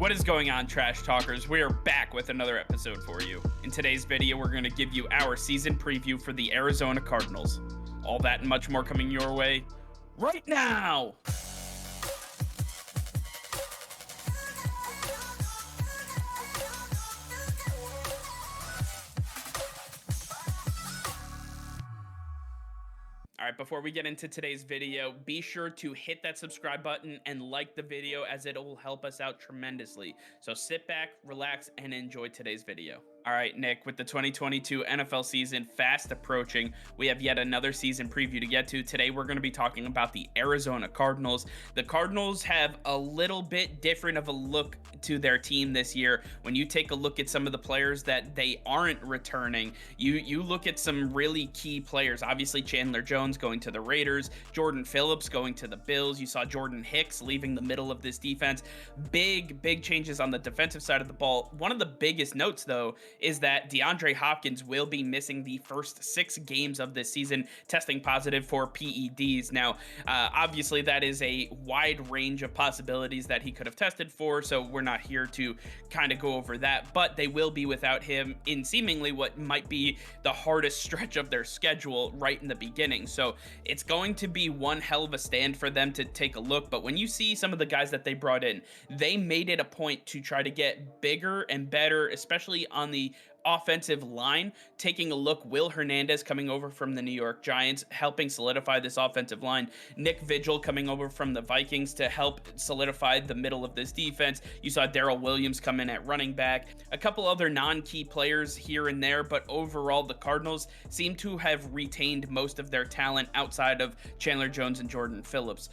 What is going on, Trash Talkers? We are back with another episode for you. In today's video, we're going to give you our season preview for the Arizona Cardinals. All that and much more coming your way right now! All right, before we get into today's video, be sure to hit that subscribe button and like the video as it will help us out tremendously. So sit back, relax, and enjoy today's video. All right, Nick, with the 2022 NFL season fast approaching, we have yet another season preview to get to. Today, we're going to be talking about the Arizona Cardinals. The Cardinals have a little bit different of a look to their team this year. When you take a look at some of the players that they aren't returning, you look at some really key players. Obviously, Chandler Jones going to the Raiders, Jordan Phillips going to the Bills. You saw Jordan Hicks leaving the middle of this defense. Big changes on the defensive side of the ball. One of the biggest notes, though, is that DeAndre Hopkins will be missing the first 6 games of this season, testing positive for PEDs. Now, obviously, that is a wide range of possibilities that he could have tested for, so we're not here to kind of go over that, but they will be without him in seemingly what might be the hardest stretch of their schedule right in the beginning. So it's going to be one hell of a stand for them to take a look, but when you see some of the guys that they brought in, they made it a point to try to get bigger and better, especially on the offensive line. Taking a look, Will Hernandez coming over from the New York Giants, helping solidify this offensive line. Nick Vigil coming over from the Vikings to help solidify the middle of this defense. You saw Darrell Williams come in at running back. A couple other non-key players here and there, but overall the Cardinals seem to have retained most of their talent outside of Chandler Jones and Jordan Phillips.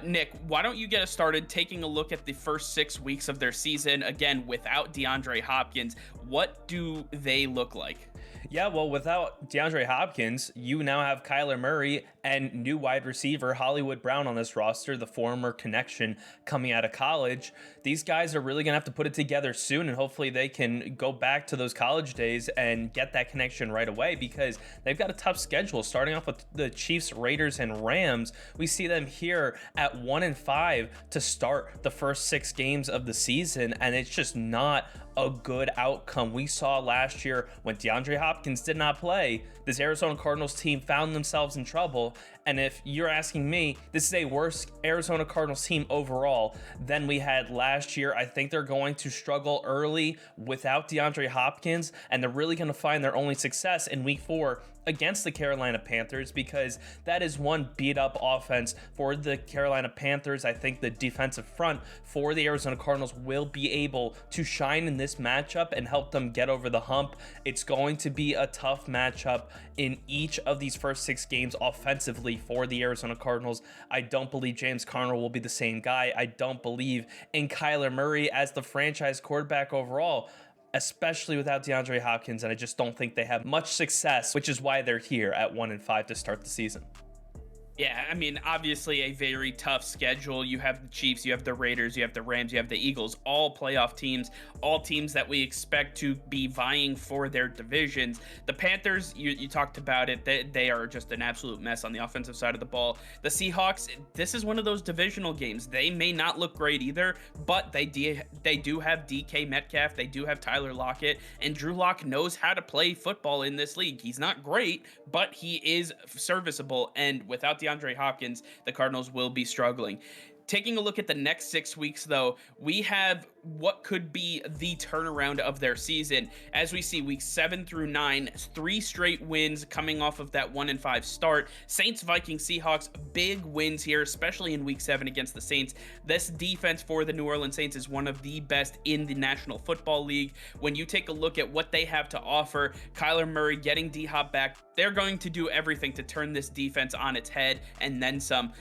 Nick, why don't you get us started taking a look at the first 6 weeks of their season, again, without DeAndre Hopkins. What do they look like? Yeah, well, without DeAndre Hopkins, you now have Kyler Murray and new wide receiver Hollywood Brown on this roster, the former connection coming out of college. These guys are really going to have to put it together soon, and hopefully they can go back to those college days and get that connection right away, because they've got a tough schedule. Starting off with the Chiefs, Raiders, and Rams, we see them here at 1-5 to start the first 6 games of the season, and it's just not a good outcome. We saw last year when DeAndre Hopkins did not play, this Arizona Cardinals team found themselves in trouble. And if you're asking me, this is a worse Arizona Cardinals team overall than we had last year. I think they're going to struggle early without DeAndre Hopkins, and they're really going to find their only success in week 4 against the Carolina Panthers, because that is one beat up offense for the Carolina Panthers. I think the defensive front for the Arizona Cardinals will be able to shine in this matchup and help them get over the hump. It's going to be a tough matchup in each of these first 6 games offensively for the Arizona Cardinals. I don't believe James Conner will be the same guy. I don't believe in Kyler Murray as the franchise quarterback overall, especially without DeAndre Hopkins, and I just don't think they have much success, which is why they're here at 1-5 to start the season. Yeah, I mean, obviously a very tough schedule. You have the Chiefs, you have the Raiders, you have the Rams, you have the Eagles, all playoff teams, all teams that we expect to be vying for their divisions. The Panthers, you talked about it, they are just an absolute mess on the offensive side of the ball. The Seahawks, this is one of those divisional games. They may not look great either, but they do have DK Metcalf, they do have Tyler Lockett, and Drew Lock knows how to play football in this league. He's not great, but he is serviceable, and without DeAndre Hopkins, the Cardinals will be struggling. Taking a look at the next 6 weeks, though, we have what could be the turnaround of their season. As we see, weeks 7 through 9, 3 straight wins coming off of that 1-5 start. Saints, Vikings, Seahawks, big wins here, especially in week 7 against the Saints. This defense for the New Orleans Saints is one of the best in the National Football League. When you take a look at what they have to offer, Kyler Murray getting D-Hop back, they're going to do everything to turn this defense on its head and then some.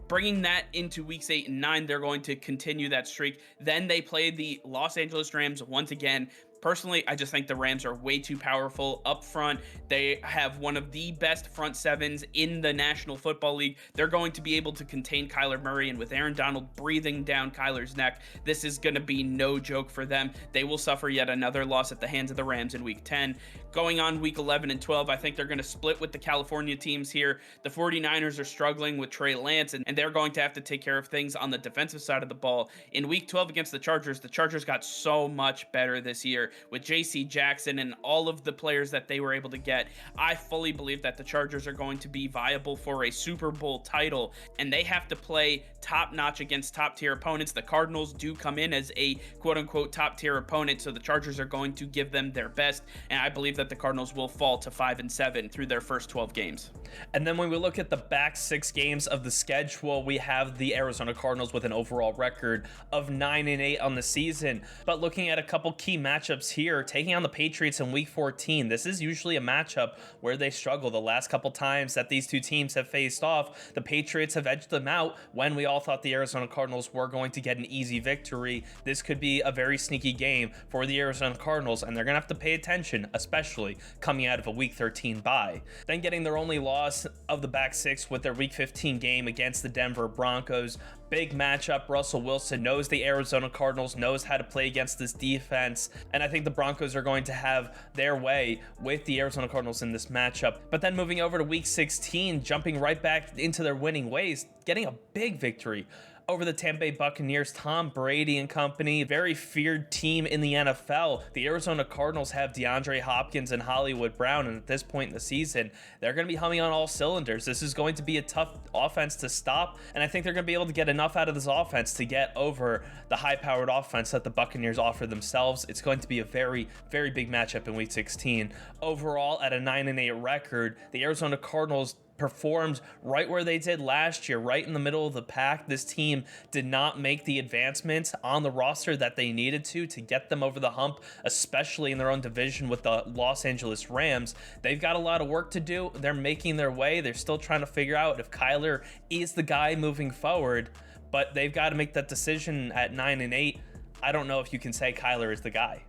Bringing that into weeks 8 and 9, they're going to continue that streak. Then they play the Los Angeles Rams once again. Personally, I just think the Rams are way too powerful up front. They have one of the best front sevens in the National Football League. They're going to be able to contain Kyler Murray, and with Aaron Donald breathing down Kyler's neck, this is going to be no joke for them. They will suffer yet another loss at the hands of the Rams in week 10. Going on week 11 and 12, I think they're going to split with the California teams here. The 49ers are struggling with Trey Lance, and they're going to have to take care of things on the defensive side of the ball. In week 12 against the Chargers got so much better this year with JC Jackson and all of the players that they were able to get. I fully believe that the Chargers are going to be viable for a Super Bowl title, and they have to play top-notch against top-tier opponents. The Cardinals do come in as a quote-unquote top-tier opponent, so the Chargers are going to give them their best, and I believe that the Cardinals will fall to 5-7 through their first 12 games. And then when we look at the back 6 games of the schedule, we have the Arizona Cardinals with an overall record of 9-8 on the season. But looking at a couple key matchups here, taking on the Patriots in week 14, this is usually a matchup where they struggle. The last couple times that these two teams have faced off, the Patriots have edged them out when we all thought the Arizona Cardinals were going to get an easy victory. This could be a very sneaky game for the Arizona Cardinals, and they're going to have to pay attention, especially coming out of a week 13 bye. Then getting their only loss of the back 6 with their week 15 game against the Denver Broncos. Big matchup. Russell Wilson knows the Arizona Cardinals, knows how to play against this defense, and I think the Broncos are going to have their way with the Arizona Cardinals in this matchup. But then moving over to week 16, jumping right back into their winning ways, getting a big victory over the Tampa Bay Buccaneers. Tom Brady and company, very feared team in the NFL. The Arizona Cardinals have DeAndre Hopkins and Hollywood Brown, and at this point in the season, they're going to be humming on all cylinders. This is going to be a tough offense to stop, and I think they're going to be able to get enough out of this offense to get over the high-powered offense that the Buccaneers offer themselves. It's going to be a very, very big matchup in week 16. Overall, at a 9-8 record, the Arizona Cardinals performed right where they did last year, right in the middle of the pack. This team did not make the advancements on the roster that they needed to get them over the hump, especially in their own division with the Los Angeles Rams. They've got a lot of work to do. They're making their way. They're still trying to figure out if Kyler is the guy moving forward, but they've got to make that decision at 9-8. I don't know if you can say Kyler is the guy.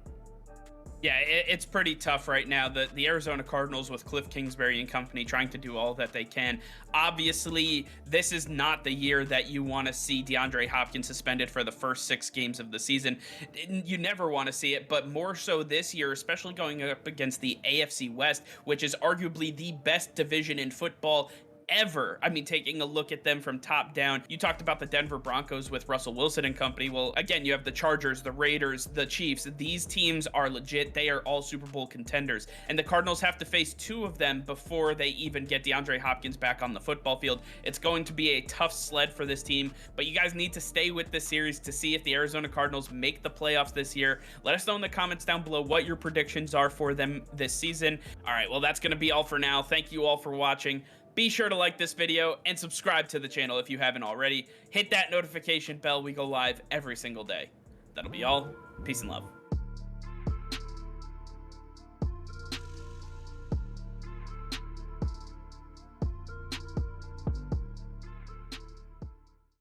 Yeah, it's pretty tough right now. The Arizona Cardinals with Cliff Kingsbury and company trying to do all that they can. Obviously, this is not the year that you want to see DeAndre Hopkins suspended for the first 6 games of the season. You never want to see it, but more so this year, especially going up against the AFC West, which is arguably the best division in football ever. I mean, taking a look at them from top down. You talked about the Denver Broncos with Russell Wilson and company. Well, again, you have the Chargers, the Raiders, the Chiefs. These teams are legit. They are all Super Bowl contenders. And the Cardinals have to face 2 of them before they even get DeAndre Hopkins back on the football field. It's going to be a tough sled for this team, but you guys need to stay with this series to see if the Arizona Cardinals make the playoffs this year. Let us know in the comments down below what your predictions are for them this season. All right, well, that's going to be all for now. Thank you all for watching. Be sure to like this video and subscribe to the channel if you haven't already. Hit that notification bell. We go live every single day. That'll be all. Peace and love.